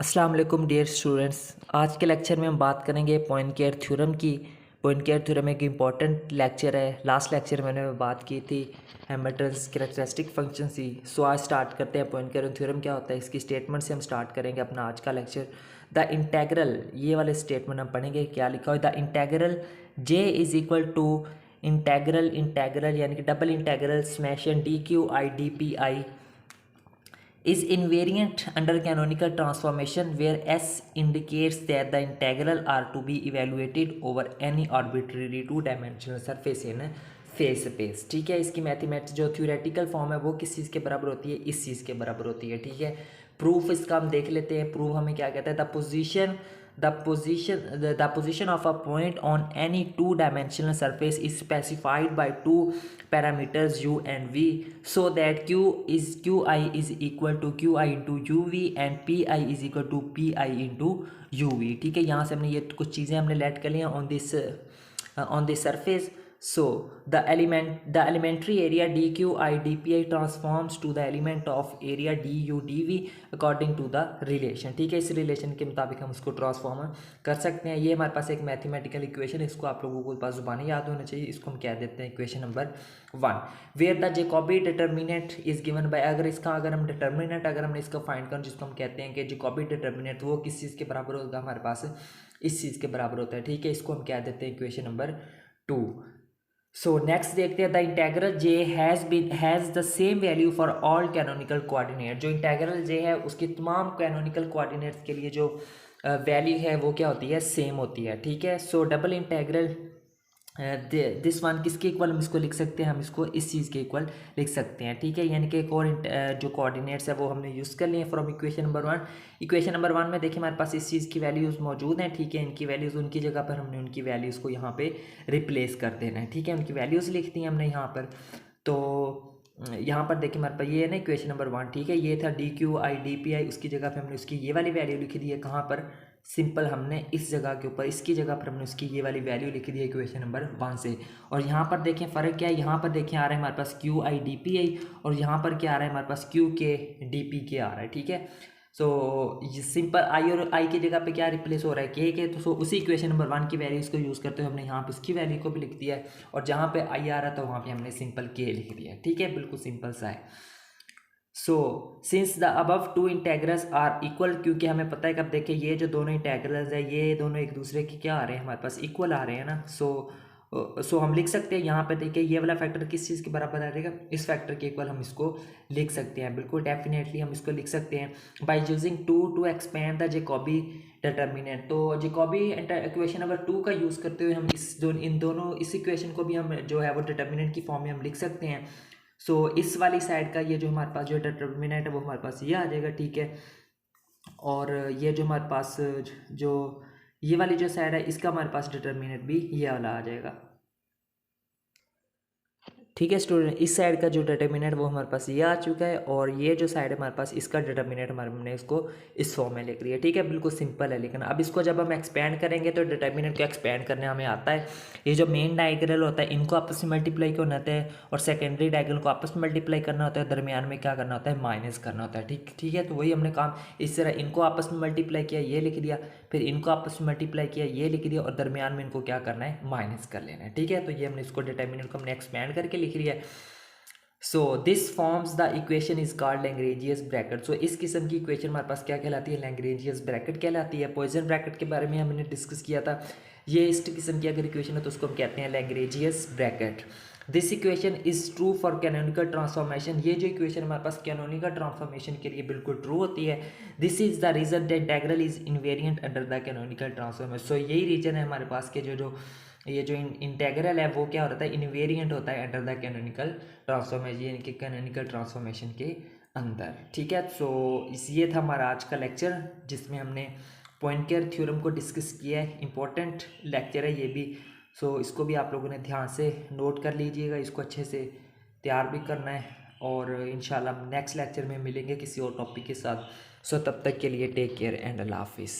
अस्सलाम वालेकुम dear students. आज के लेक्चर में हम बात करेंगे पॉइनकेयर थ्योरम की। पॉइनकेयर थ्योरम एक इम्पॉर्टेंट लेक्चर है। लास्ट लेक्चर मैंने बात की थी हैमिल्टन्स कैरेक्टरिस्टिक फंक्शन सी। सो आज स्टार्ट करते हैं पॉइनकेयर थ्योरम क्या होता है, इसकी स्टेटमेंट से हम स्टार्ट करेंगे अपना आज का लेक्चर। द इंटेग्रल, ये वाले स्टेटमेंट हम पढ़ेंगे। क्या लिखा हुआ है, the integral J is equal to integral यानी कि double integral summation D Q I D P I is invariant under canonical transformation where S indicates that the integral are to be evaluated over any arbitrary two-dimensional surface in face space. ठीक है, इसकी mathematics जो theoretical form है वो किस चीज़ के बराबर होती है, इस चीज़ के बराबर होती है। ठीक है, प्रूफ इसका हम देख लेते हैं। प्रूफ हमें क्या कहता है, the position of a point on any two-dimensional surface is specified by two parameters u and v, so that qi is equal to qi into uv and pi is equal to pi into uv। ठीक है, यहाँ से हमने ये कुछ चीज़ें हमने late कर ली हैं on this surface। So the elementary area dqi dpi transforms to the element of area du dv according to the relation। ठीक है, इस रिलेशन के मुताबिक हम उसको ट्रांसफॉर्म कर सकते हैं। ये हमारे पास एक मैथमेटिकल इक्वेशन है, इसको आप लोगों को पास जुबानी याद होना चाहिए। इसको हम क्या देते हैं, equation number 1 where the Jacobi determinant is given by. अगर हम डिटर्मिनेंट अगर हमने इसका फाइंड करें, जिसको हम कहते हैं कि जेकॉबी डिटर्मिनेंट, वो किस चीज़ के बराबर होगा, हमारे पास इस चीज़ के बराबर होता है। ठीक है, इसको हम क्या देते हैं, इक्वेशन नंबर 2। सो नेक्स्ट देखते हैं, the integral J has the same value for all canonical coordinate. जो इंटेग्रल जे है उसकी तमाम कैनोनिकल कोऑर्डिनेट्स के लिए जो वैल्यू है वो क्या होती है, सेम होती है। ठीक है, सो डबल इंटेग्रल दिस वन किसके इक्वल हम इसको लिख सकते हैं, हम इसको इस चीज़ के इक्वल लिख सकते हैं। ठीक है, यानी कि एक और जो कोऑर्डिनेट्स है वो हमने यूज़ कर लिए from equation number 1। Equation number 1 में देखिए हमारे पास इस चीज़ की वैल्यूज़ मौजूद हैं। ठीक है, इनकी वैल्यूज़ उनकी जगह पर हमने उनकी वैल्यूज़ को यहाँ पे रिप्लेस कर देना है। ठीक है, उनकी वैल्यूज़ लिख दी हमने यहाँ पर। तो यहाँ पर देखिए हमारे पास ये है ना इक्वेशन नंबर 1। ठीक है, ये था D Q I D P आई, उसकी जगह पे हमने उसकी ये वाली वैल्यू लिख दी है। कहाँ पर, सिंपल हमने इस जगह के ऊपर, इसकी जगह पर हमने उसकी ये वाली वैल्यू लिख दी है इक्वेशन नंबर 1 से। और यहाँ पर देखें फ़र्क क्या है, यहाँ पर देखें आ रहा है हमारे पास Q I D P I, और यहाँ पर क्या आ रहा है हमारे पास Q K D P K आ रहा है। ठीक है, सो ये सिंपल आई और आई की जगह पे क्या रिप्लेस हो रहा है, के। तो सो उसी इक्वेशन नंबर 1 की वैल्यूज़ को यूज़ करते हुए हमने यहाँ पे उसकी वैल्यू को भी लिख दिया है, और जहाँ पे आई आ रहा था वहाँ पे हमने सिंपल के लिख दिया है। ठीक है, बिल्कुल सिंपल सा है। So since the above two integrals are equal, क्योंकि हमें पता है कि अब देखिए ये जो दोनों इंटेग्रल्स है ये दोनों एक दूसरे के क्या आ रहे हैं, हमारे पास इक्वल आ रहे हैं ना। सो हम लिख सकते हैं यहाँ पे देखिए ये वाला फैक्टर किस चीज़ के बराबर आ रहेगा, इस फैक्टर के इक्वल हम इसको लिख सकते हैं। बिल्कुल डेफिनेटली हम इसको लिख सकते हैं by using to expand the Jacobi determinant. तो जेकॉबी इक्वेशन नंबर 2 का यूज़ करते हुए हम इस इक्वेशन को भी हम जो है वो डिटर्मिनेंट की फॉर्म में हम लिख सकते हैं। सो इस वाली साइड का ये जो हमारे पास जो डिटर्मिनेंट है वो हमारे पास ये आ जाएगा। ठीक है, और ये जो हमारे पास जो ये वाली जो साइड है इसका हमारे पास डिटर्मिनेंट भी ये वाला आ जाएगा। ठीक है स्टूडेंट, इस साइड का जो डिटर्मिनेंट वो हमारे पास ये आ चुका है, और ये जो साइड है हमारे पास इसका डिटर्मिनेंट हमने इसको इस फॉर्म में लिख लिया। ठीक है, बिल्कुल सिंपल है। लेकिन अब इसको जब हम एक्सपेंड करेंगे तो डिटर्मिनेंट को एक्सपेंड करने हमें आता है। ये जो मेन डायग्रल होता है इनको आपस में मल्टीप्लाई करना होता है, और सेकेंडरी डायग्रल को आपस में मल्टीप्लाई करना होता है, दरमियान में क्या करना होता है, माइनस करना होता है। ठीक है, तो वही हमने काम इस तरह इनको आपस में मल्टीप्लाई किया, ये लिख दिया, फिर इनको आपस में मल्टीप्लाई किया, ये लिख दिया, और दरमियान में इनको क्या करना है, माइनस कर लेना है। ठीक है, तो ये हमने इसको डिटर्मिनेंट को हमने एक्सपेंड करके लिख लिया है। So this forms the equation is called Lagrange's bracket. So इस किस्म की इक्वेशन हमारे पास क्या कहलाती है, लैग्रेंजियस ब्रैकेट कहलाती है। पॉइसन ब्रैकेट के बारे में हमने डिस्कस किया था। ये इस किस्म की अगर इक्वेशन है तो उसको हम कहते हैं Lagrange's bracket. This equation is true for canonical transformation. ये जो इक्वेशन हमारे पास कैनोनिकल ट्रांसफॉर्मेशन के लिए बिल्कुल ट्रू होती है। This is the reason the integral is invariant under the canonical transformation. So यही रीजन है हमारे पास के जो ये जो इंटेग्रल है वो क्या होता है, इनवेरिएंट होता है अंडर द कैनोनिकल ट्रांसफॉर्मेशन, यानी कि कैनोनिकल ट्रांसफॉर्मेशन के अंदर। ठीक है, सो ये था हमारा आज का लेक्चर जिसमें हमने पॉइनकेयर थ्योरम को डिस्कस किया है। इंपॉर्टेंट लेक्चर है ये भी। सो इसको भी आप लोगों ने ध्यान से नोट कर लीजिएगा, इसको अच्छे से तैयार भी करना है, और इंशाल्लाह नेक्स्ट लेक्चर में मिलेंगे किसी और टॉपिक के साथ। सो तब तक के लिए टेक केयर एंड अल्लाह हाफिज़।